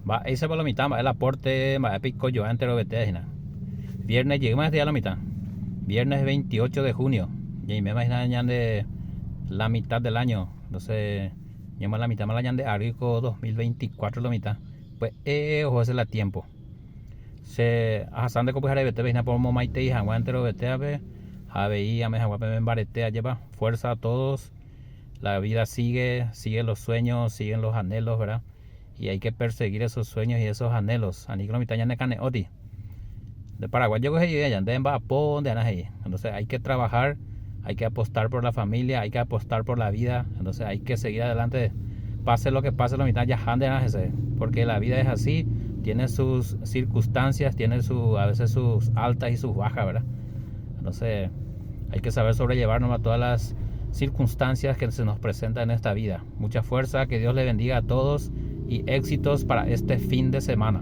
Va, ese por la mitad, va el aporte, va a pico yo entero vete. Viernes llegué más de a la mitad. Viernes 28 de junio. Y me imagino ya de la mitad del año. Entonces, ya más la mitad, más la de Arico 2024 la mitad. Pues, ojo, ese es el tiempo. Se hasan de copiar vete, veis, por momaite y entero vete a ver. A ver, y a me en barete, lleva fuerza a todos. La vida sigue, siguen los sueños, siguen los anhelos, ¿verdad? Y hay que perseguir esos sueños y esos anhelos. Aniclo mitad de cane oti. De Paraguay yo cogí allá, de Embapón, de Anaheim. Entonces hay que trabajar, hay que apostar por la familia, hay que apostar por la vida. Entonces hay que seguir adelante, pase lo que pase, la mitad ya de Anaheim. Porque la vida es así, tiene sus circunstancias, tiene a veces sus altas y sus bajas, ¿verdad? Entonces hay que saber sobrellevarnos a todas las circunstancias que se nos presentan en esta vida. Mucha fuerza, que Dios le bendiga a todos y éxitos para este fin de semana.